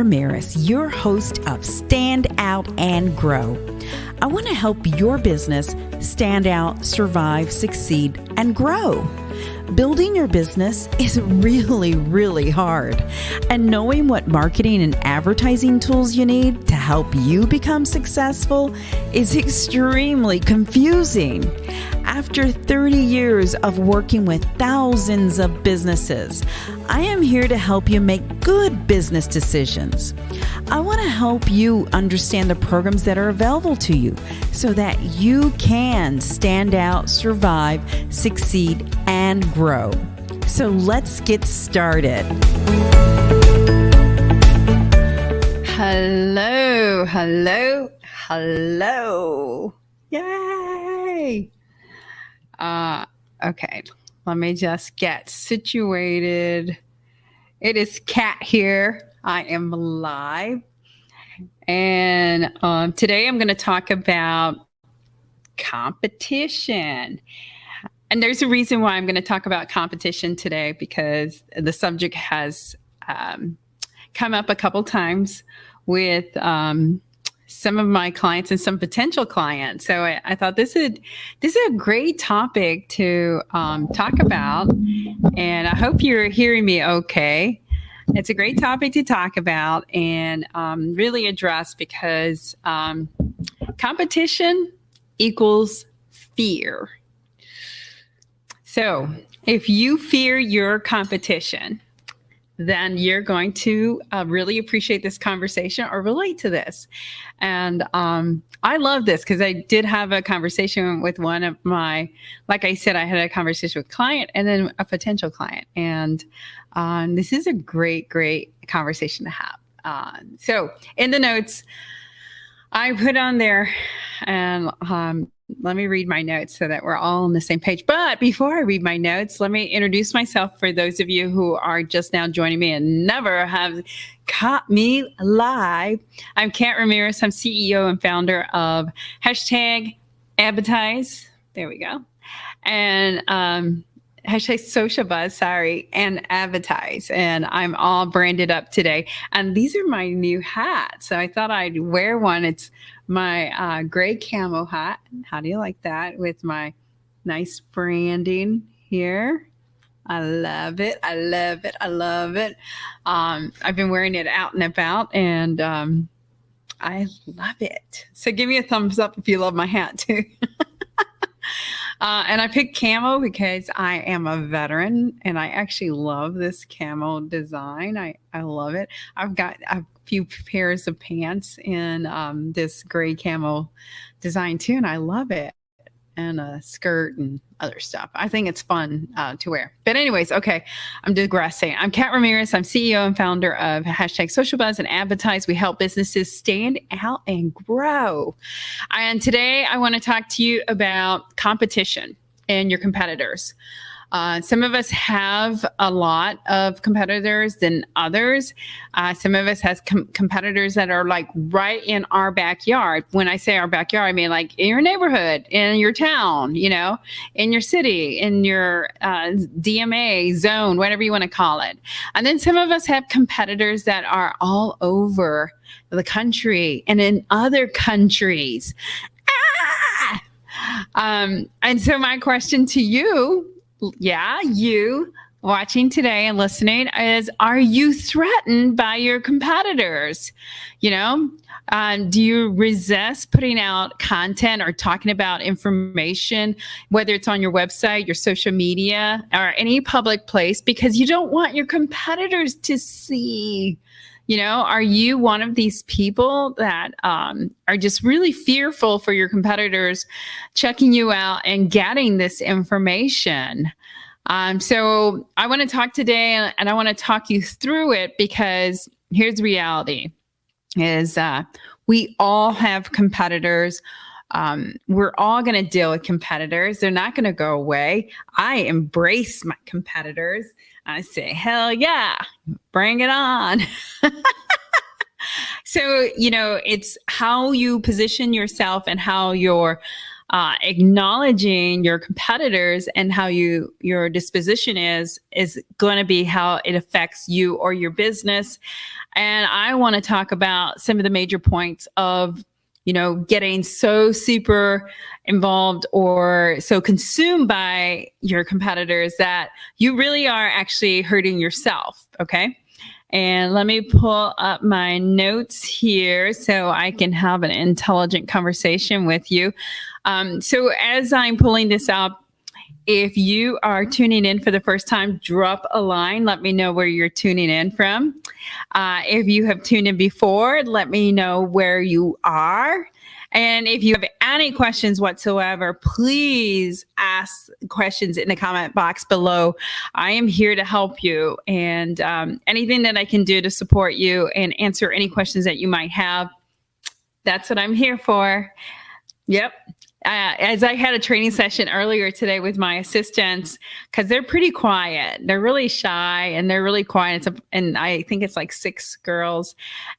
Ramirez, your host of Stand Out and Grow. I want to help your business stand out, survive, succeed, and grow. Building your business is really, really hard. And knowing what marketing and advertising tools you need to help you become successful is extremely confusing. After 30 years of working with thousands of businesses, I am here to help you make good business decisions. I want to help you understand the programs that are available to you so that you can stand out, survive, succeed, and grow. So let's get started. Hello, hello, hello. Yay! Okay, let me just get situated. It is Kat here. I am live. And today I'm going to talk about competition. And there's a reason why I'm going to talk about competition today, because the subject has come up a couple times with some of my clients and some potential clients. So I thought this is a great topic to talk about, and I hope you're hearing me okay. It's a great topic to talk about and really address, because competition equals fear. So if you fear your competition, then you're going to really appreciate this conversation or relate to this. And I love this because I did have a conversation with one of my, like I said, I had a conversation with a client and then a potential client. And this is a great, great conversation to have. So in the notes, I put on there, and let me read my notes so that we're all on the same page. But before I read my notes, let me introduce myself for those of you who are just now joining me and never have caught me live. I'm Kat Ramirez. I'm CEO and founder of #Advertise. There we go. And #Social Buzz, and Advertise. And I'm all branded up today. And these are my new hats. So I thought I'd wear one. It's my gray camo hat. How do you like that? With my nice branding here. I love it. I love it. I love it. I've been wearing it out and about, and I love it. So give me a thumbs up if you love my hat too. And I picked camo because I am a veteran, and I actually love this camo design. I love it. I've got a few pairs of pants in this gray camo design too, and I love it. And a skirt and other stuff. I think it's fun to wear. But anyways, okay, I'm digressing. I'm Kat Ramirez. I'm CEO and founder of #Social Buzz and Advertise. We help businesses stand out and grow. And today I want to talk to you about competition and your competitors. Some of us have a lot of competitors than others. Some of us have competitors that are like right in our backyard. When I say our backyard, I mean like in your neighborhood, in your town, in your city, in your DMA zone, whatever you want to call it. And then some of us have competitors that are all over the country and in other countries. And so my question to you, you watching today and listening, is, are you threatened by your competitors? Do you resist putting out content or talking about information, whether it's on your website, your social media, or any public place, because you don't want your competitors to see? Are you one of these people that are just really fearful for your competitors checking you out and getting this information? So I want to talk today, and I want to talk you through it, because here's the reality is we all have competitors. We're all going to deal with competitors. They're not going to go away. I embrace my competitors. I say, hell yeah, bring it on. So, it's how you position yourself and how your acknowledging your competitors and how your disposition is going to be how it affects you or your business. And I want to talk about some of the major points of getting so super involved or so consumed by your competitors that you really are actually hurting yourself. Okay. And let me pull up my notes here so I can have an intelligent conversation with you. So as I'm pulling this up, if you are tuning in for the first time, drop a line. Let me know where you're tuning in from. If you have tuned in before, let me know where you are. And if you have any questions whatsoever, please ask questions in the comment box below. I am here to help you, and anything that I can do to support you and answer any questions that you might have, that's what I'm here for. Yep. As I had a training session earlier today with my assistants, because they're pretty quiet. They're really shy and they're really quiet. And I think it's like 6 girls.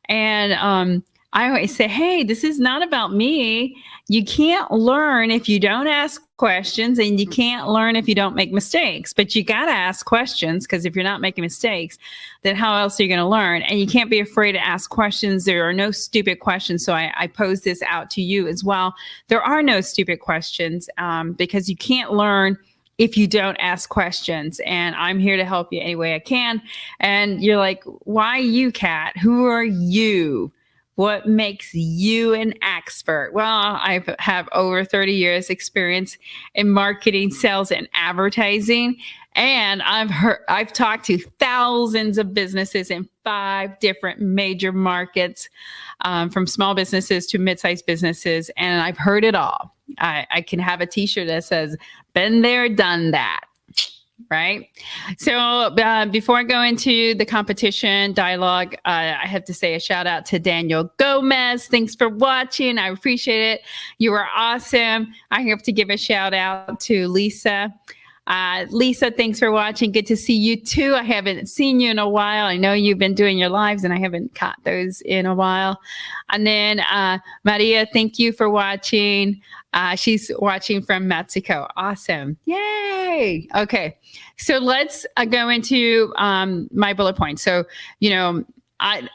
And I always say, hey, this is not about me. You can't learn if you don't ask questions, and you can't learn if you don't make mistakes. But you got to ask questions, because if you're not making mistakes, then how else are you going to learn? And you can't be afraid to ask questions. There are no stupid questions. So I pose this out to you as well. There are no stupid questions, because you can't learn if you don't ask questions. And I'm here to help you any way I can. And you're like, why you, Kat? Who are you? What makes you an expert? Well, I have over 30 years experience in marketing, sales, and advertising. And I've talked to thousands of businesses in 5 different major markets, from small businesses to mid-sized businesses. And I've heard it all. I can have a t-shirt that says, been there, done that. Right. So before I go into the competition dialogue, I have to say a shout out to Daniel Gomez. Thanks for watching. I appreciate it. You are awesome. I have to give a shout out to Lisa. Lisa, thanks for watching. Good to see you too. I haven't seen you in a while. I know you've been doing your lives and I haven't caught those in a while. And then Maria, thank you for watching. She's watching from Mexico. Awesome. Yay. Okay. So let's go into my bullet points. So, I'm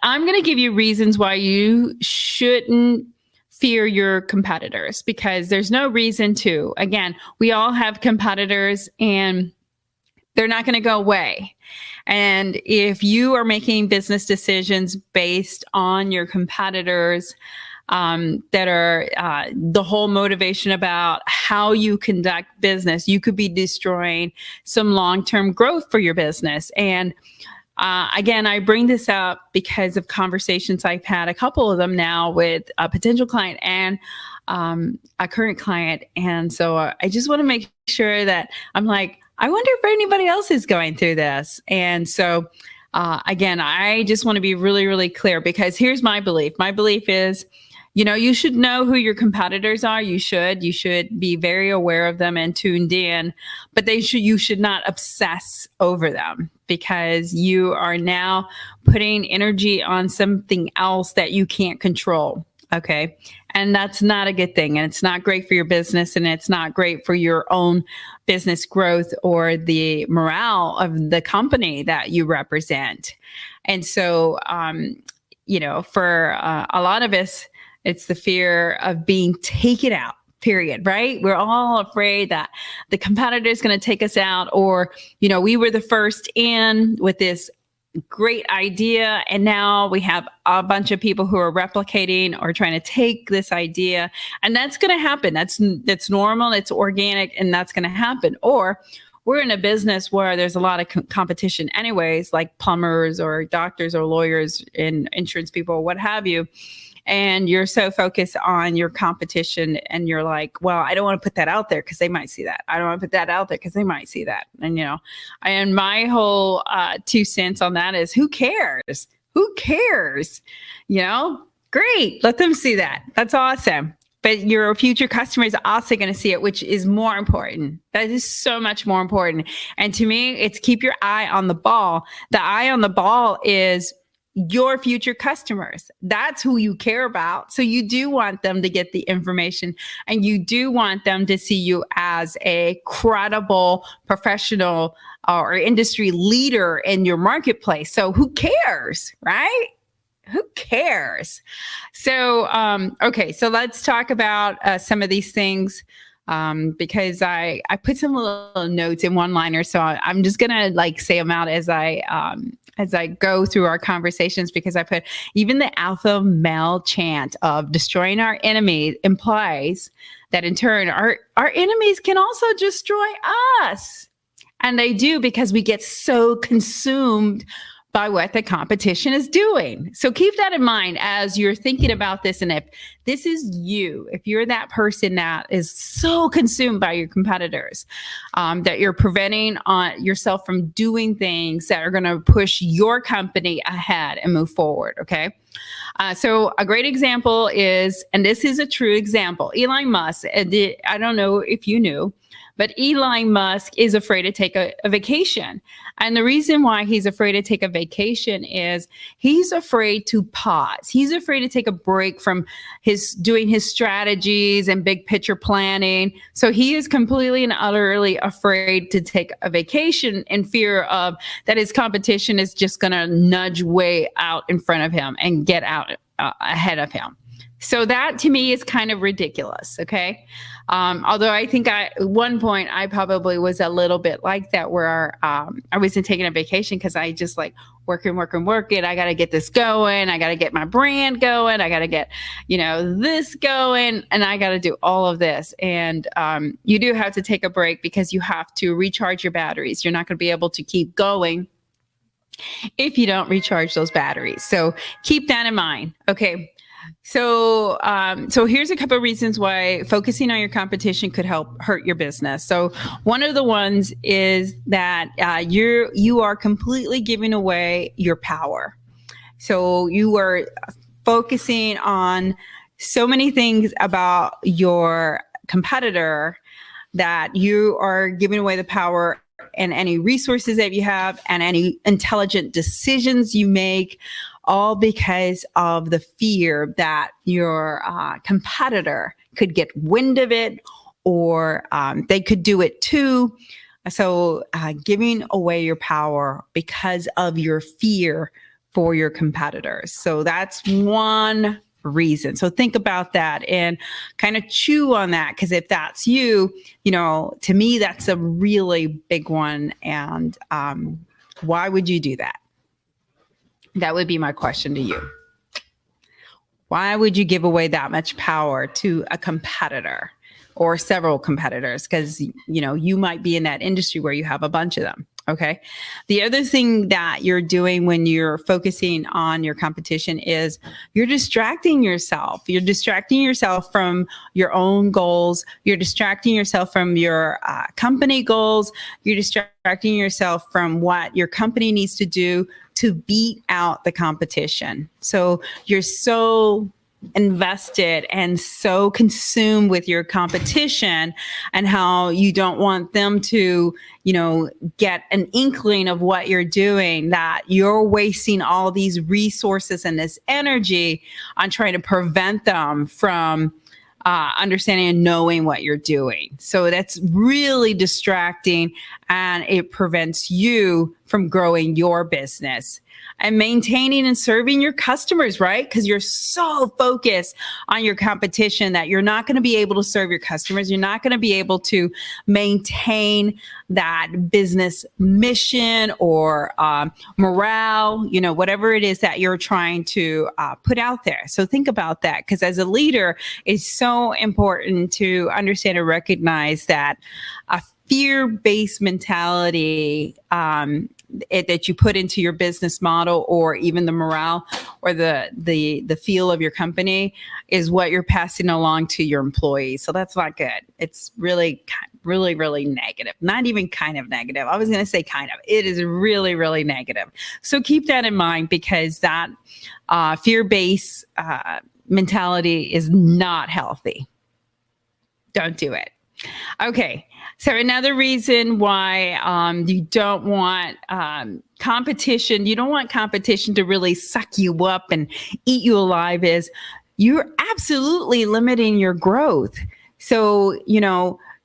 going to give you reasons why you shouldn't fear your competitors, because there's no reason to. Again, we all have competitors and they're not going to go away. And if you are making business decisions based on your competitors, that are the whole motivation about how you conduct business, you could be destroying some long-term growth for your business. And again, I bring this up because of conversations I've had, a couple of them now, with a potential client and a current client. And so I just want to make sure that I'm like, I wonder if anybody else is going through this. And so again, I just want to be really, really clear, because here's my belief. My belief is, you should know who your competitors are. You should be very aware of them and tuned in, but you should not obsess over them, because you are now putting energy on something else that you can't control. Okay. And that's not a good thing. And it's not great for your business, and it's not great for your own business growth or the morale of the company that you represent. And so, for a lot of us, it's the fear of being taken out, period, right? We're all afraid that the competitor is going to take us out, or, we were the first in with this great idea, and now we have a bunch of people who are replicating or trying to take this idea, and that's going to happen. That's normal, it's organic, and that's going to happen. Or we're in a business where there's a lot of competition anyways, like plumbers or doctors or lawyers and insurance people, what have you. And you're so focused on your competition, and you're like, well, I don't want to put that out there because they might see that. I don't want to put that out there because they might see that. And, and my whole 2 cents on that is, who cares? Who cares? Great. Let them see that. That's awesome. But your future customer is also going to see it, which is more important. That is so much more important. And to me, it's keep your eye on the ball. The eye on the ball is, your future customers. That's who you care about. So you do want them to get the information, and you do want them to see you as a credible professional or industry leader in your marketplace. So who cares, right? Who cares? So, okay, so let's talk about some of these things, because I put some little notes in one-liners. So I'm just gonna like say them out as I go through our conversations, because I put, even the alpha male chant of destroying our enemy implies that in turn our enemies can also destroy us. And they do, because we get so consumed by what the competition is doing. So keep that in mind as you're thinking about this. And if this is you, if you're that person that is so consumed by your competitors, that you're preventing yourself from doing things that are going to push your company ahead and move forward. Okay. So a great example is, and this is a true example, Elon Musk. I don't know if you knew, but Elon Musk is afraid to take a vacation. And the reason why he's afraid to take a vacation is he's afraid to pause. He's afraid to take a break from doing his strategies and big picture planning. So he is completely and utterly afraid to take a vacation, in fear of that his competition is just going to nudge way out in front of him and get out ahead of him. So that to me is kind of ridiculous. Okay. Although I think at one point I probably was a little bit like that, where I wasn't taking a vacation because I just like working. I got to get this going. I got to get my brand going. I got to get, this going, and I got to do all of this. And you do have to take a break, because you have to recharge your batteries. You're not going to be able to keep going if you don't recharge those batteries. So keep that in mind. Okay. So here's a couple of reasons why focusing on your competition could help hurt your business. So one of the ones is that you are completely giving away your power. So you are focusing on so many things about your competitor that you are giving away the power and any resources that you have and any intelligent decisions you make, all because of the fear that your competitor could get wind of it, or they could do it too. So giving away your power because of your fear for your competitors. So that's one reason. So think about that and kind of chew on that, because if that's you, to me, that's a really big one. And why would you do that? That would be my question to you. Why would you give away that much power to a competitor or several competitors? Because, you might be in that industry where you have a bunch of them. Okay. The other thing that you're doing when you're focusing on your competition is you're distracting yourself. You're distracting yourself from your own goals. You're distracting yourself from your company goals. You're distracting yourself from what your company needs to do to beat out the competition. So you're so invested and so consumed with your competition and how you don't want them to, get an inkling of what you're doing, that you're wasting all these resources and this energy on trying to prevent them from understanding and knowing what you're doing. So that's really distracting, and it prevents you from growing your business and maintaining and serving your customers, right? Because you're so focused on your competition that you're not going to be able to serve your customers. You're not going to be able to maintain that business mission or morale, whatever it is that you're trying to put out there. So think about that, because as a leader, it's so important to understand and recognize that a fear-based mentality that you put into your business model, or even the morale or the feel of your company, is what you're passing along to your employees. So that's not good. It's really, really, really negative. Not even kind of negative. I was going to say kind of. It is really, really negative. So keep that in mind, because that fear-based mentality is not healthy. Don't do it. Okay. So another reason why you don't want competition, you don't want competition to really suck you up and eat you alive is you're absolutely limiting your growth. So,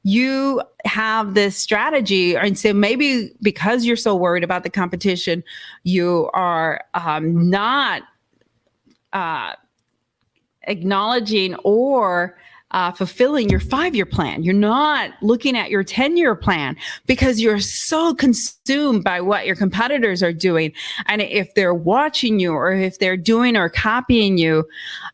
you have this strategy. And so maybe because you're so worried about the competition, you are not uh, acknowledging or fulfilling your 5-year plan. You're not looking at your 10-year plan because you're so consumed by what your competitors are doing. And if they're watching you or if they're doing or copying you.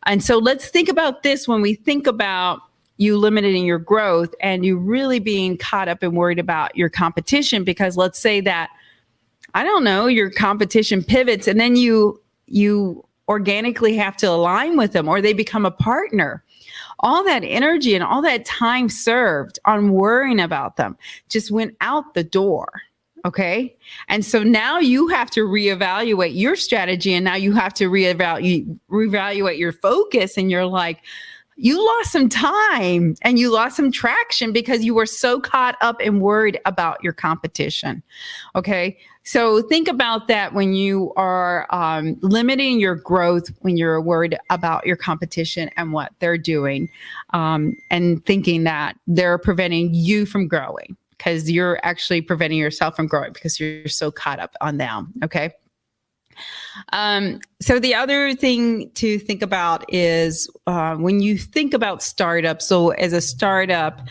And so let's think about this when we think about you limiting your growth and you really being caught up and worried about your competition, because let's say that, I don't know, your competition pivots and then you organically have to align with them or they become a partner. All that energy and all that time served on worrying about them just went out the door. Okay. And so now you have to reevaluate your strategy, and now you have to reevaluate your focus. And you're like, you lost some time and you lost some traction because you were so caught up and worried about your competition. Okay. So think about that when you are limiting your growth, when you're worried about your competition and what they're doing, and thinking that they're preventing you from growing, because you're actually preventing yourself from growing because you're so caught up on them. Okay. So the other thing to think about is when you think about startups. So as a startup,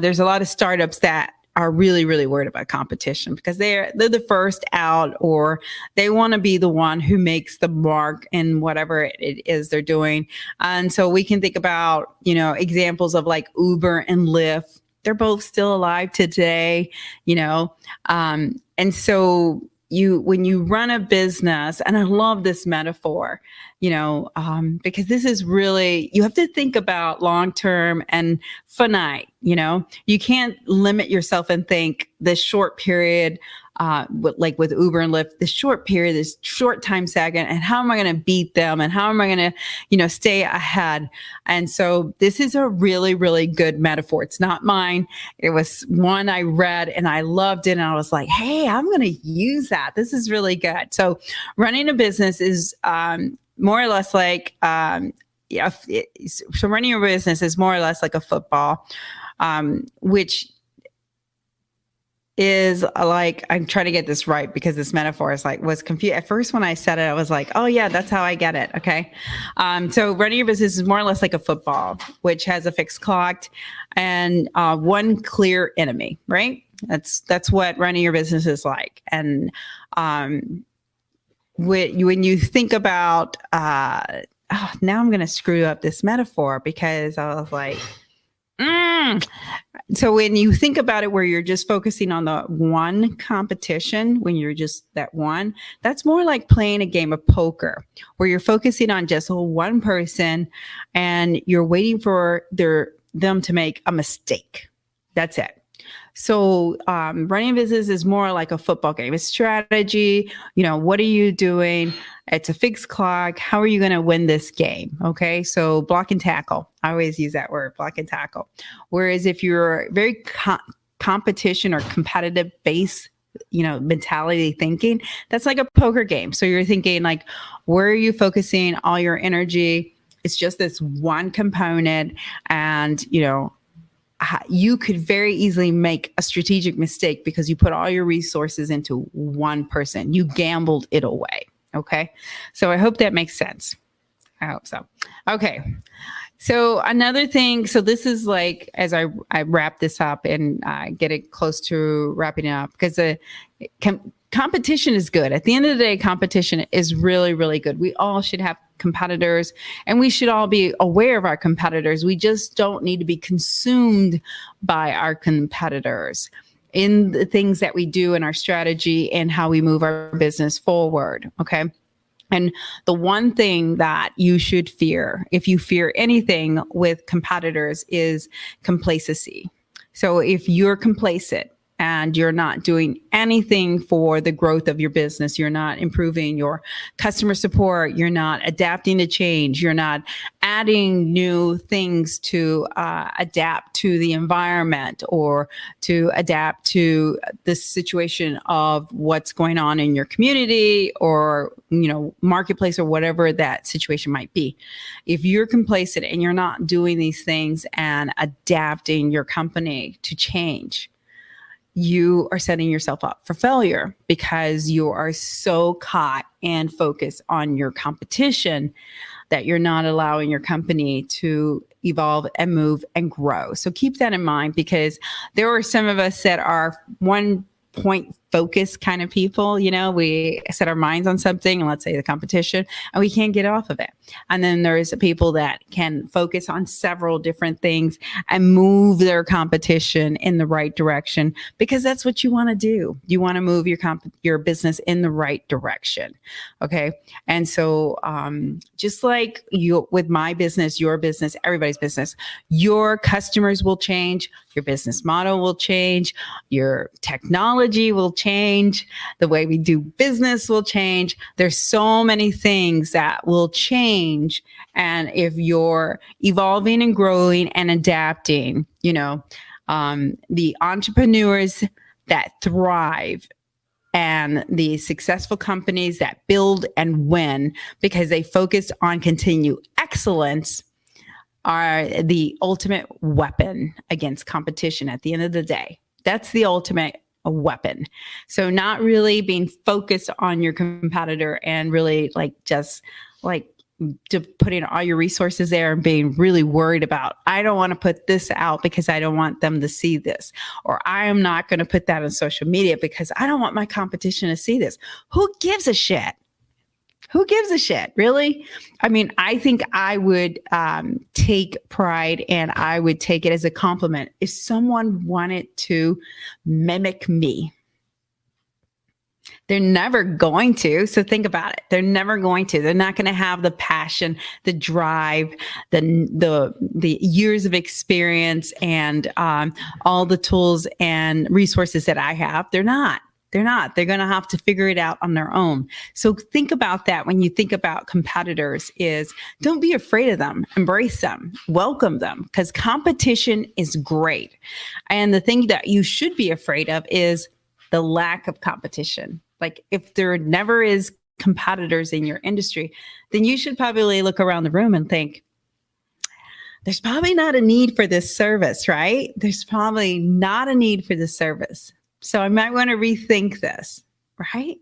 there's a lot of startups that are really, really worried about competition because they're the first out, or they want to be the one who makes the mark in whatever it is they're doing. And so we can think about, examples of like Uber and Lyft. They're both still alive today, and so when you run a business, and I love this metaphor, because this is really, you have to think about long-term and finite, you can't limit yourself and think this short period, like with Uber and Lyft, this short period, this short time second, and how am I going to beat them? And how am I going to, stay ahead? And so this is a really, really good metaphor. It's not mine. It was one I read and I loved it. And I was like, hey, I'm going to use that. This is really good. So running a business is more or less like, so running a business is more or less like a football, which is like, I'm trying to get this right because this metaphor is like, was confused. At first, when I said it, I was like, oh yeah, that's how I get it. Okay. So running your business is more or less like a football, which has a fixed clock and one clear enemy, right? That's what running your business is like. And when you think about, now I'm going to screw up this metaphor because I was like, So when you think about it, where you're just focusing on the one competition, when you're just that one, that's more like playing a game of poker, where you're focusing on just one person and you're waiting for them to make a mistake. That's it. So running a business is more like a football game. It's strategy. What are you doing? It's a fixed clock. How are you going to win this game? Okay. So block and tackle. I always use that word, block and tackle. Whereas if you're very competition or competitive based, mentality thinking, that's like a poker game. So you're thinking like, where are you focusing all your energy? It's just this one component. And, you could very easily make a strategic mistake because you put all your resources into one person. You gambled it away. Okay. So I hope that makes sense. I hope so. Okay. So another thing, so this is like, as I wrap this up and get it close to wrapping it up, because competition is good. At the end of the day, competition is really, really good. We all should have competitors and we should all be aware of our competitors. We just don't need to be consumed by our competitors in the things that we do in our strategy and how we move our business forward. Okay. And the one thing that you should fear, if you fear anything with competitors, is complacency. So if you're complacent, and you're not doing anything for the growth of your business, you're not improving your customer support, you're not adapting to change, you're not adding new things to adapt to the environment or to adapt to the situation of what's going on in your community or, marketplace or whatever that situation might be. If you're complacent and you're not doing these things and adapting your company to change, you are setting yourself up for failure because you are so caught and focused on your competition that you're not allowing your company to evolve and move and grow. So keep that in mind, because there are some of us that are one point focus kind of people. We set our minds on something, and let's say the competition, and we can't get off of it. And then there's people that can focus on several different things and move their competition in the right direction, because that's what you want to do. You want to move your business in the right direction. Okay. And so just like you with my business, your business, everybody's business, your customers will change, your business model will change, your technology will change, the way we do business will change. There's so many things that will change. And if you're evolving and growing and adapting, the entrepreneurs that thrive and the successful companies that build and win because they focus on continued excellence are the ultimate weapon against competition at the end of the day. That's the ultimate weapon. So not really being focused on your competitor and really just to putting all your resources there and being really worried about, I don't want to put this out because I don't want them to see this, or I am not going to put that on social media because I don't want my competition to see this. Who gives a shit? Who gives a shit, really? I mean, I think I would take pride and I would take it as a compliment if someone wanted to mimic me. They're never going to. So think about it. They're never going to. They're not going to have the passion, the drive, the years of experience, and all the tools and resources that I have. They're not. They're going to have to figure it out on their own. So think about that when you think about competitors. Is don't be afraid of them. Embrace them. Welcome them, because competition is great. And the thing that you should be afraid of is the lack of competition. Like if there never is competitors in your industry, then you should probably look around the room and think, there's probably not a need for this service, right? There's probably not a need for this service. So I might want to rethink this, right?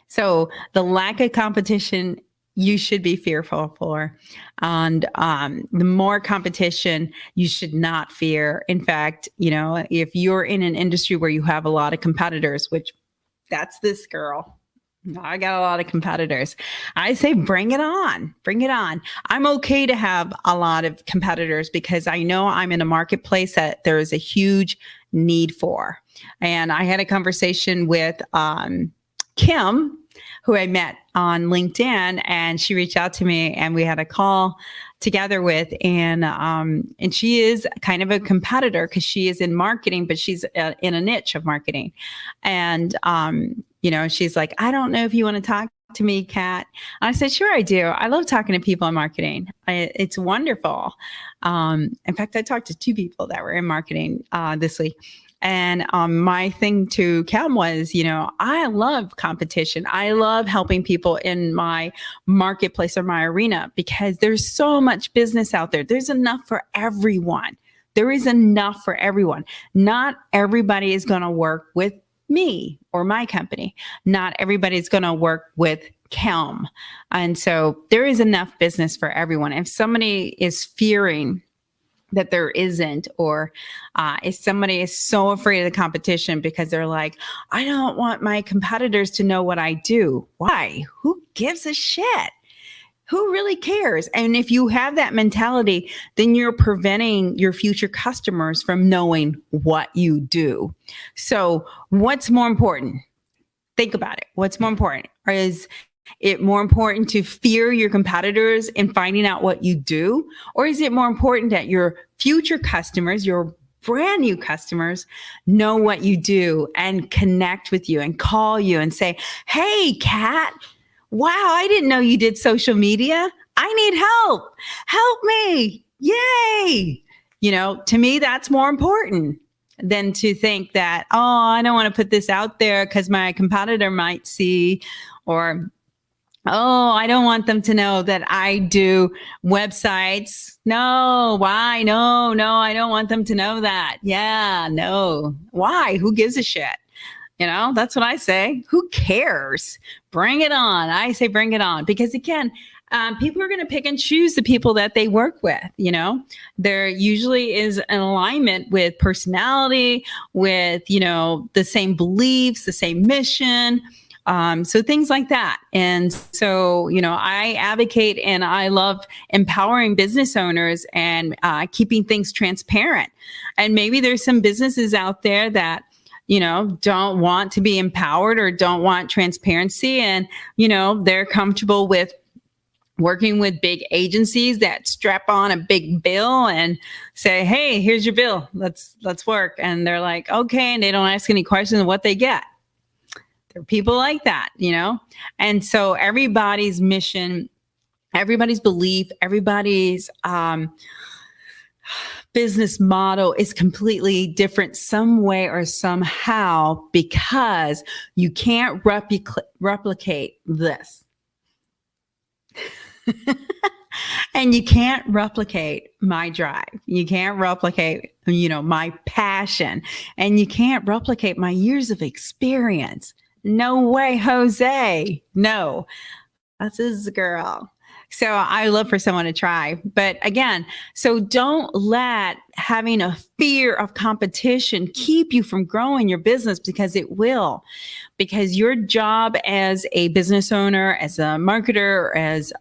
So the lack of competition, you should be fearful for. And the more competition, you should not fear. In fact, if you're in an industry where you have a lot of competitors, which that's this girl, I got a lot of competitors. I say, bring it on. Bring it on. I'm okay to have a lot of competitors because I know I'm in a marketplace that there is a huge need for. And I had a conversation with Kim, who I met on LinkedIn, and she reached out to me and we had a call together with, and she is kind of a competitor because she is in marketing, but she's in a niche of marketing. And, she's like, I don't know if you want to talk to me, Kat. I said, sure, I do. I love talking to people in marketing. It's wonderful. In fact, I talked to 2 people that were in marketing this week. And my thing to Cam was, I love competition. I love helping people in my marketplace or my arena because there's so much business out there. There's enough for everyone. There is enough for everyone. Not everybody is going to work with me or my company. Not everybody is going to work with Kelm. And so there is enough business for everyone. If somebody is fearing that there isn't, or if somebody is so afraid of the competition because they're like, I don't want my competitors to know what I do. Why? Who gives a shit? Who really cares? And if you have that mentality, then you're preventing your future customers from knowing what you do. So what's more important? Think about it. What's more important? Is it more important to fear your competitors and finding out what you do? Or is it more important that your future customers, your brand new customers know what you do and connect with you and call you and say, hey, Kat, wow, I didn't know you did social media. I need help. Help me. Yay. To me, that's more important than to think that, oh, I don't want to put this out there because my competitor might see, or, oh, I don't want them to know that I do websites. No, why? No, I don't want them to know that. Yeah, no. Why? Who gives a shit? That's what I say. Who cares? Bring it on. I say bring it on. Because again, people are going to pick and choose the people that they work with. There usually is an alignment with personality, with, the same beliefs, the same mission. So things like that. And so, I advocate and I love empowering business owners and keeping things transparent. And maybe there's some businesses out there that, don't want to be empowered or don't want transparency. And, they're comfortable with working with big agencies that strap on a big bill and say, hey, here's your bill. Let's work. And they're like, okay. And they don't ask any questions of what they get. There are people like that, And so everybody's mission, everybody's belief, everybody's business model is completely different some way or somehow, because you can't replicate this. And you can't replicate my drive. You can't replicate, my passion. And you can't replicate my years of experience. No way, Jose. No, that's his girl. So I love for someone to try. But again, so don't let having a fear of competition keep you from growing your business, because it will. Because your job as a business owner, as a marketer, as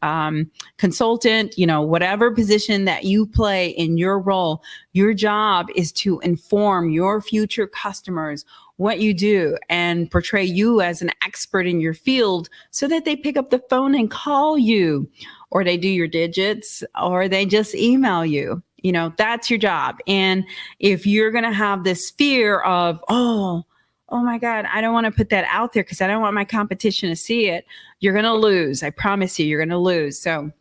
consultant, whatever position that you play in your role, your job is to inform your future customers what you do and portray you as an expert in your field so that they pick up the phone and call you, or they do your digits, or they just email you. That's your job. And if you're going to have this fear of, oh my God, I don't want to put that out there because I don't want my competition to see it, you're going to lose. I promise you, you're going to lose. So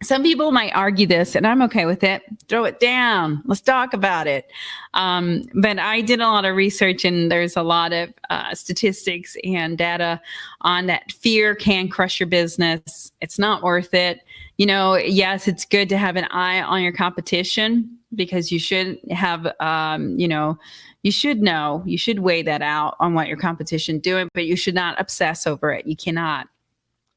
some people might argue this, and I'm okay with it. Throw it down. Let's talk about it. But I did a lot of research, and there's a lot of statistics and data on that fear can crush your business. It's not worth it. Yes, it's good to have an eye on your competition, because you should have, you should weigh that out on what your competition doing, but you should not obsess over it. You cannot.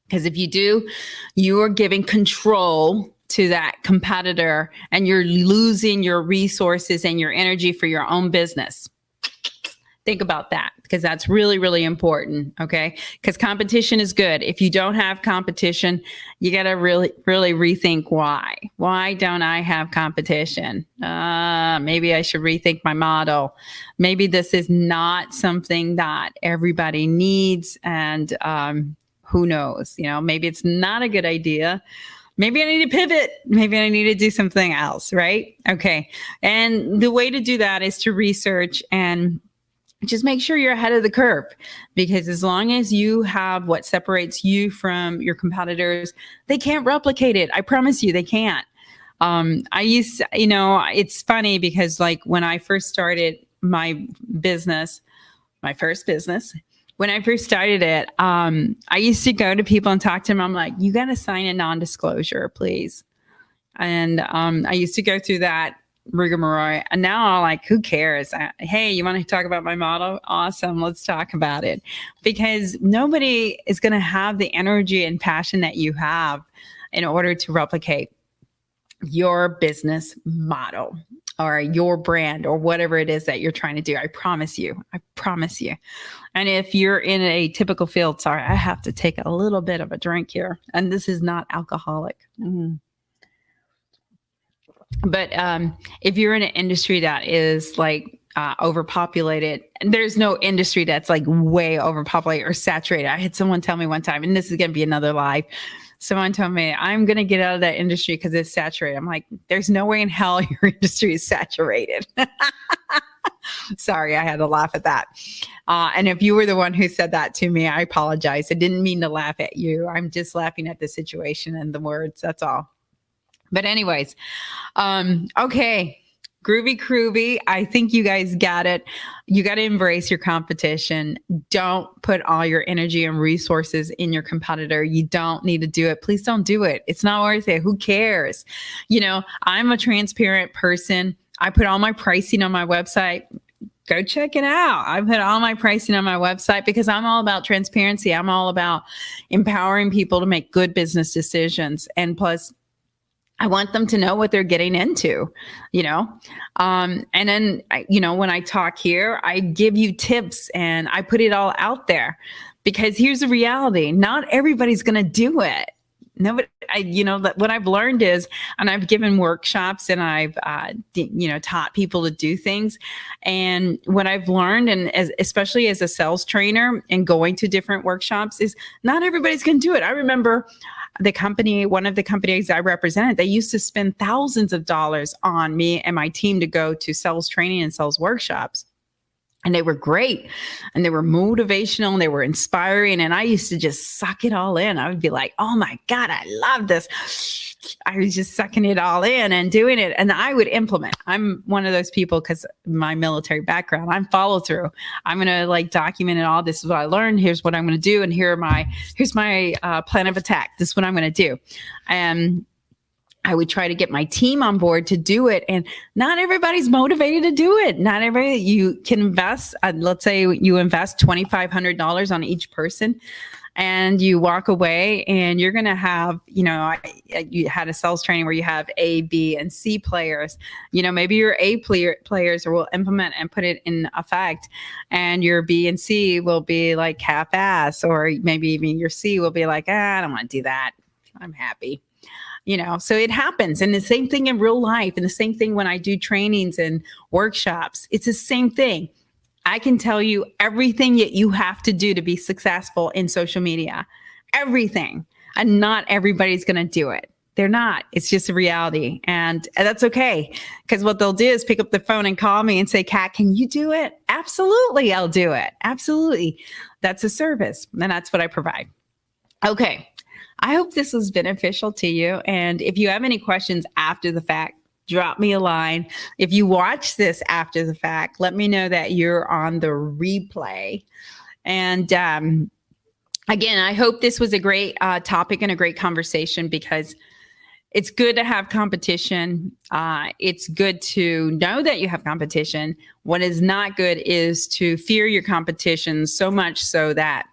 Because if you do, you are giving control to that competitor, and you're losing your resources and your energy for your own business. Think about that, because that's really, really important. Okay. Because competition is good. If you don't have competition, you got to really, really rethink why. Why don't I have competition? Maybe I should rethink my model. Maybe this is not something that everybody needs. And, who knows? Maybe it's not a good idea. Maybe I need to pivot. Maybe I need to do something else, right? Okay. And the way to do that is to research and just make sure you're ahead of the curve, because as long as you have what separates you from your competitors, they can't replicate it. I promise you, they can't. It's funny because when I first started my first business, when I first started it, I used to go to people and talk to them. I'm like, you got to sign a non-disclosure, please. And I used to go through that rigmarole. And now I'm like, who cares? Hey, you want to talk about my model? Awesome. Let's talk about it. Because nobody is going to have the energy and passion that you have in order to replicate your business model or your brand or whatever it is that you're trying to do. I promise you. And if you're in a typical field, sorry, I have to take a little bit of a drink here. And this is not alcoholic. But if you're in an industry that is overpopulated. And there's no industry that's like way overpopulated or saturated. I had someone tell me one time, and this is going to be another live. Someone told me, I'm going to get out of that industry because it's saturated. I'm like, there's no way in hell your industry is saturated. Sorry, I had to laugh at that. And if you were the one who said that to me, I apologize. I didn't mean to laugh at you. I'm just laughing at the situation and the words. That's all. But anyways, okay. Groovy. I think you guys got it. You got to embrace your competition. Don't put all your energy and resources in your competitor. You don't need to do it. Please don't do it. It's not worth it. Who cares? I'm a transparent person. I put all my pricing on my website. Go check it out. I put all my pricing on my website because I'm all about transparency. I'm all about empowering people to make good business decisions. And plus, I want them to know what they're getting into, and then, when I talk here, I give you tips and I put it all out there because here's the reality. Not everybody's going to do it. Nobody, what I've learned is, and I've given workshops and I've, taught people to do things. And what I've learned, and especially as a sales trainer and going to different workshops, is not everybody's going to do it. I remember one of the companies I represented, they used to spend thousands of dollars on me and my team to go to sales training and sales workshops. And they were great and they were motivational and they were inspiring. And I used to just suck it all in. I would be like, oh my God, I love this. I was just sucking it all in and doing it. And I would implement. I'm one of those people because my military background, I'm follow through. I'm going to document it all. This is what I learned. Here's what I'm going to do. And here's my plan of attack. This is what I'm going to do. And I would try to get my team on board to do it. And not everybody's motivated to do it. Not everybody, you can invest, let's say you invest $2,500 on each person and you walk away and you're going to have, you had a sales training where you have A, B, and C players. Maybe your A players will implement and put it in effect and your B and C will be like half-ass, or maybe even your C will be like, I don't want to do that. I'm happy. So it happens. And the same thing in real life, and the same thing when I do trainings and workshops. It's the same thing. I can tell you everything that you have to do to be successful in social media, everything. And not everybody's going to do it. They're not. It's just a reality. And that's okay. Because what they'll do is pick up the phone and call me and say, Kat, can you do it? Absolutely, I'll do it. Absolutely. That's a service. And that's what I provide. Okay. I hope this was beneficial to you. And if you have any questions after the fact, drop me a line. If you watch this after the fact, let me know that you're on the replay. And again, I hope this was a great topic and a great conversation because it's good to have competition. It's good to know that you have competition. What is not good is to fear your competition so much so that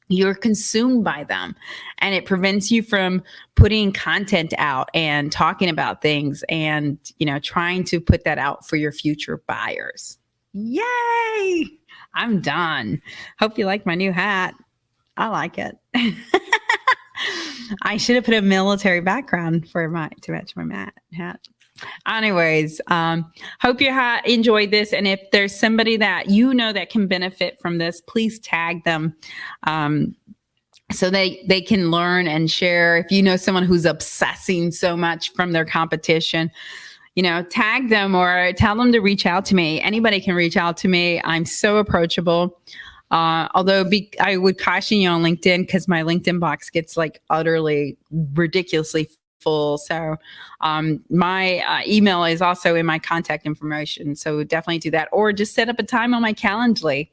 you're consumed by them, and it prevents you from putting content out and talking about things and, trying to put that out for your future buyers. Yay! I'm done. Hope you like my new hat. I like it. I should have put a military background to match my hat. Anyways, hope you enjoyed this. And if there's somebody that that can benefit from this, please tag them so they can learn and share. If you know someone who's obsessing so much from their competition, tag them or tell them to reach out to me. Anybody can reach out to me. I'm so approachable. Although I would caution you on LinkedIn because my LinkedIn box gets utterly ridiculously full. So my email is also in my contact information. So definitely do that, or just set up a time on my Calendly.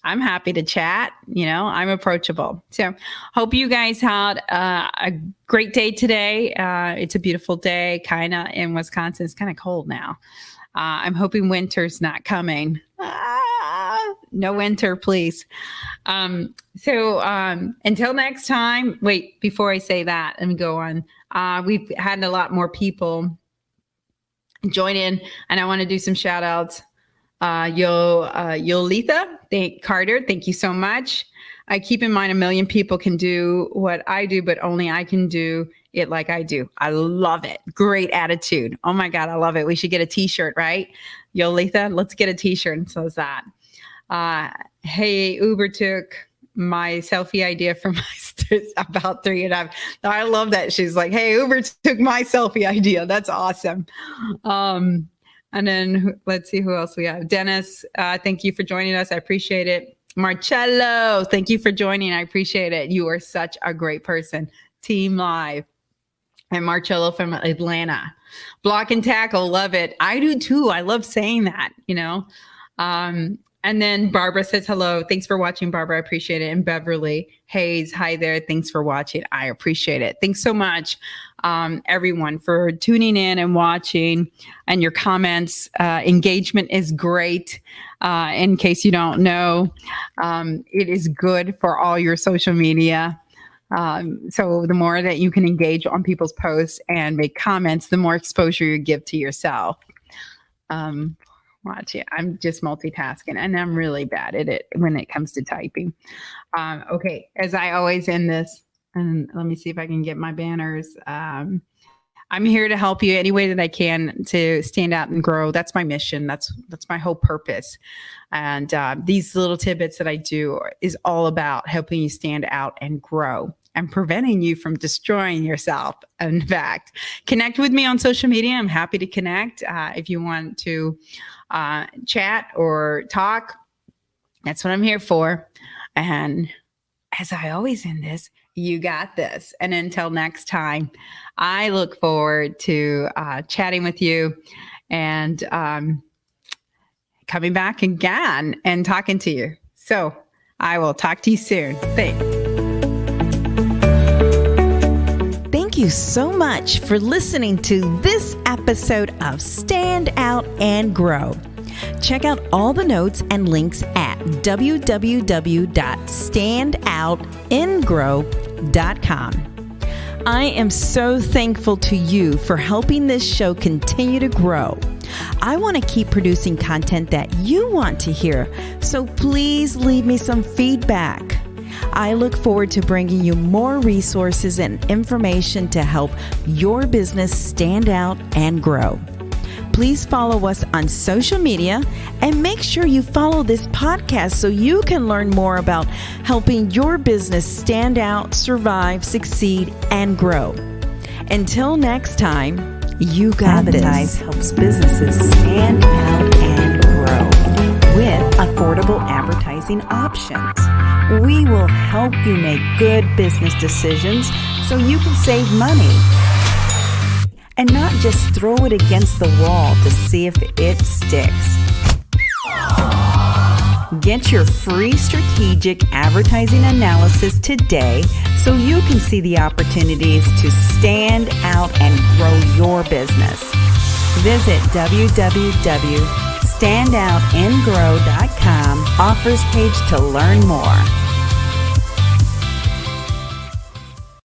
I'm happy to chat. I'm approachable. So hope you guys had a great day today. It's a beautiful day, kind of in Wisconsin. It's kind of cold now. I'm hoping winter's not coming. No winter, please. So until next time, wait, before I say that and go on, we've had a lot more people join in, and I want to do some shout outs. Yolitha Carter, thank you so much. I keep in mind 1,000,000 people can do what I do, but only I can do it like I do. I love it. Great attitude. Oh my God, I love it. We should get a t-shirt, right? Yolitha, let's get a t-shirt and says that. Hey, Uber took my selfie idea from about 3.5. I love that. She's like, hey, Uber took my selfie idea. That's awesome. And then let's see who else we have. Dennis, thank you for joining us. I appreciate it. Marcello, thank you for joining. I appreciate it. You are such a great person. Team Live. And Marcello from Atlanta. Block and tackle, love it. I do too. I love saying that, And then Barbara says, hello. Thanks for watching, Barbara. I appreciate it. And Beverly Hayes, hi there. Thanks for watching. I appreciate it. Thanks so much, everyone, for tuning in and watching, and your comments. Engagement is great. In case you don't know, it is good for all your social media. So the more that you can engage on people's posts and make comments, the more exposure you give to yourself. Watch it. I'm just multitasking, and I'm really bad at it when it comes to typing. Okay, as I always end this, and let me see if I can get my banners. I'm here to help you any way that I can to stand out and grow. That's my mission. That's my whole purpose. And these little tidbits that I do is all about helping you stand out and grow, and preventing you from destroying yourself. In fact, connect with me on social media. I'm happy to connect. If you want to chat or talk, that's what I'm here for. And as I always end this, you got this. And until next time, I look forward to chatting with you and coming back again and talking to you. So I will talk to you soon. Thanks. Thank you so much for listening to this episode of Stand Out and Grow. Check out all the notes and links at www.standoutandgrow.com. I am so thankful to you for helping this show continue to grow. I want to keep producing content that you want to hear, so please leave me some feedback. I look forward to bringing you more resources and information to help your business stand out and grow. Please follow us on social media and make sure you follow this podcast so you can learn more about helping your business stand out, survive, succeed, and grow. Until next time, you got this. Advertise helps businesses stand out and grow with affordable advertising options. We will help you make good business decisions so you can save money and not just throw it against the wall to see if it sticks. Get your free strategic advertising analysis today so you can see the opportunities to stand out and grow your business. Visit www.standoutandgrow.com offers page to learn more.